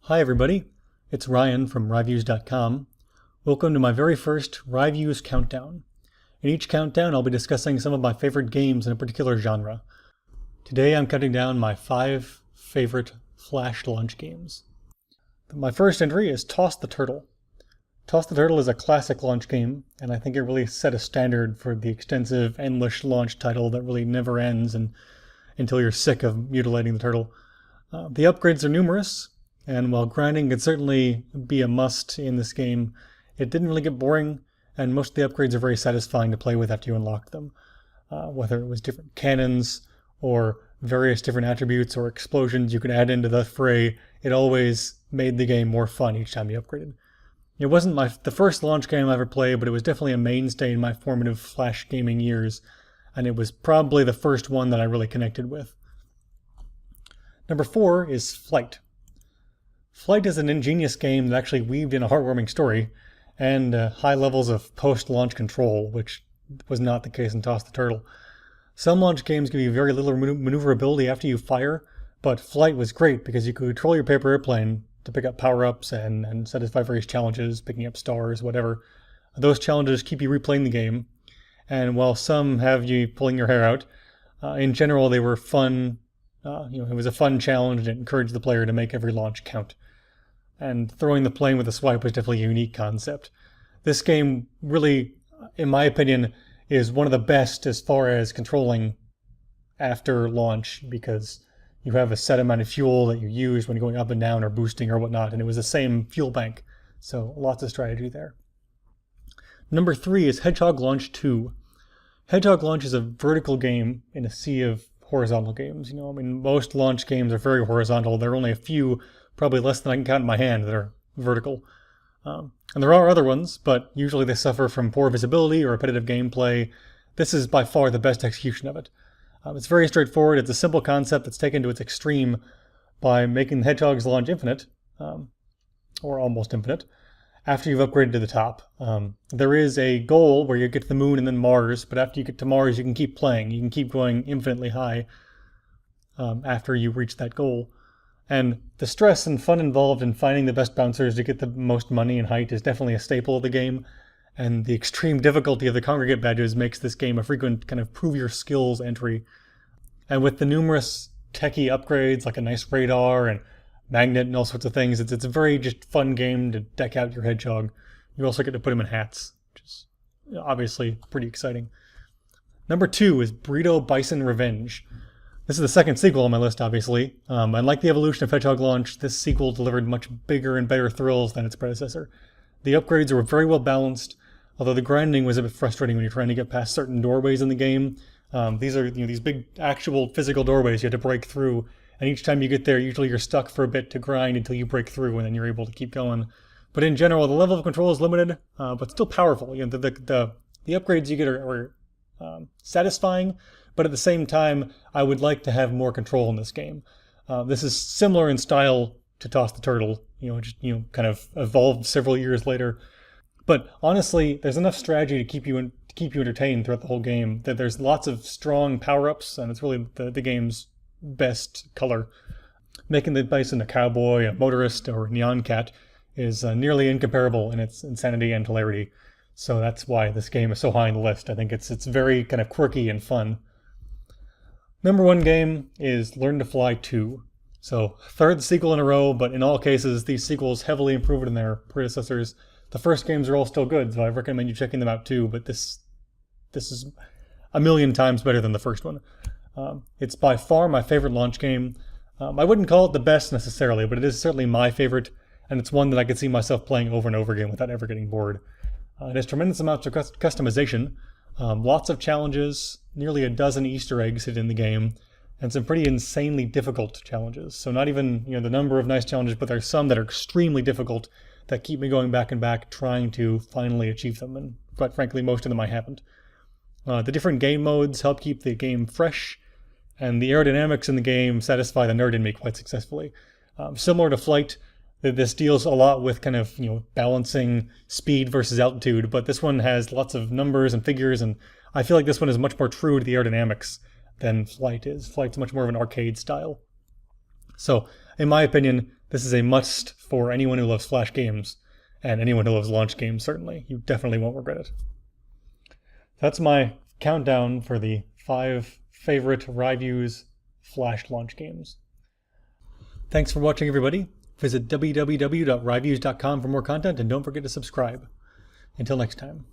Hi everybody, it's Ryan from Ryviews.com. Welcome to my very first Ryviews countdown. In each countdown I'll be discussing some of my favorite games in a particular genre. Today I'm counting down my 5 favorite Flash launch games. My first entry is Toss the Turtle. Toss the Turtle is a classic launch game, and I think it really set a standard for the extensive, endless launch title that really never ends until you're sick of mutilating the turtle. The upgrades are numerous, and while grinding could certainly be a must in this game, it didn't really get boring, and most of the upgrades are very satisfying to play with after you unlock them. Whether it was different cannons, or various different attributes or explosions you could add into the fray, it always made the game more fun each time you upgraded. It wasn't the first launch game I ever played, but it was definitely a mainstay in my formative Flash gaming years, and it was probably the first one that I really connected with. Number 4 is Flight. Flight is an ingenious game that actually weaved in a heartwarming story and high levels of post-launch control, which was not the case in Toss the Turtle. Some launch games give you very little maneuverability after you fire, but Flight was great because you could control your paper airplane to pick up power-ups and satisfy various challenges, picking up stars, whatever. Those challenges keep you replaying the game, and while some have you pulling your hair out, in general they were fun. It was a fun challenge and it encouraged the player to make every launch count. And throwing the plane with a swipe was definitely a unique concept. This game really, in my opinion, is one of the best as far as controlling after launch, because you have a set amount of fuel that you use when you're going up and down or boosting or whatnot, and it was the same fuel bank. So lots of strategy there. Number 3 is Hedgehog Launch 2. Hedgehog Launch is a vertical game in a sea of horizontal games. Most launch games are very horizontal. There are only a few, probably less than I can count in my hand, that are vertical. And there are other ones, but usually they suffer from poor visibility or repetitive gameplay. This is by far the best execution of it. It's very straightforward. It's a simple concept that's taken to its extreme by making the hedgehogs launch infinite, or almost infinite, after you've upgraded to the top. There is a goal where you get to the moon and then Mars, but after you get to Mars you can keep playing. You can keep going infinitely high after you reach that goal. And the stress and fun involved in finding the best bouncers to get the most money and height is definitely a staple of the game. And the extreme difficulty of the congregate badges makes this game a frequent kind of prove your skills entry. And with the numerous techie upgrades like a nice radar and magnet and all sorts of things, it's a very just fun game to deck out your hedgehog. You also get to put him in hats, which is obviously pretty exciting. Number 2 is Burrito Bison Revenge. This is the second sequel on my list, obviously. And like the evolution of Hedgehog Launch, this sequel delivered much bigger and better thrills than its predecessor. The upgrades were very well balanced, although the grinding was a bit frustrating when you're trying to get past certain doorways in the game. These are these big actual physical doorways you have to break through, and each time you get there, usually you're stuck for a bit to grind until you break through, and then you're able to keep going. But in general, the level of control is limited, but still powerful. The upgrades you get are satisfying, but at the same time, I would like to have more control in this game. This is similar in style to Toss the Turtle, kind of evolved several years later. But honestly, there's enough strategy to keep you entertained throughout the whole game. That there's lots of strong power-ups, and it's really the game's best color. Making the bison a cowboy, a motorist, or a neon cat is nearly incomparable in its insanity and hilarity. So that's why this game is so high on the list. I think it's very kind of quirky and fun. Number 1 game is Learn to Fly 2. So third sequel in a row, but in all cases these sequels heavily improved on their predecessors. The first games are all still good, so I recommend you checking them out too, but this is a million times better than the first one. It's by far my favorite launch game. I wouldn't call it the best necessarily, but it is certainly my favorite, and it's one that I could see myself playing over and over again without ever getting bored. It has tremendous amounts of customization, lots of challenges, nearly a dozen Easter eggs hidden in the game, and some pretty insanely difficult challenges. So not even the number of nice challenges, but there's some that are extremely difficult that keep me going back and back trying to finally achieve them, and quite frankly most of them I haven't. The different game modes help keep the game fresh, and the aerodynamics in the game satisfy the nerd in me quite successfully. Similar to Flight, this deals a lot with kind of balancing speed versus altitude, but this one has lots of numbers and figures, and I feel like this one is much more true to the aerodynamics than Flight is. Flight's much more of an arcade style. So, in my opinion, This is a must for anyone who loves Flash games, and anyone who loves launch games, certainly. You definitely won't regret it. That's my countdown for the 5 favorite Ryviews Flash launch games. Thanks for watching, everybody. Visit www.ryviews.com for more content, and don't forget to subscribe. Until next time.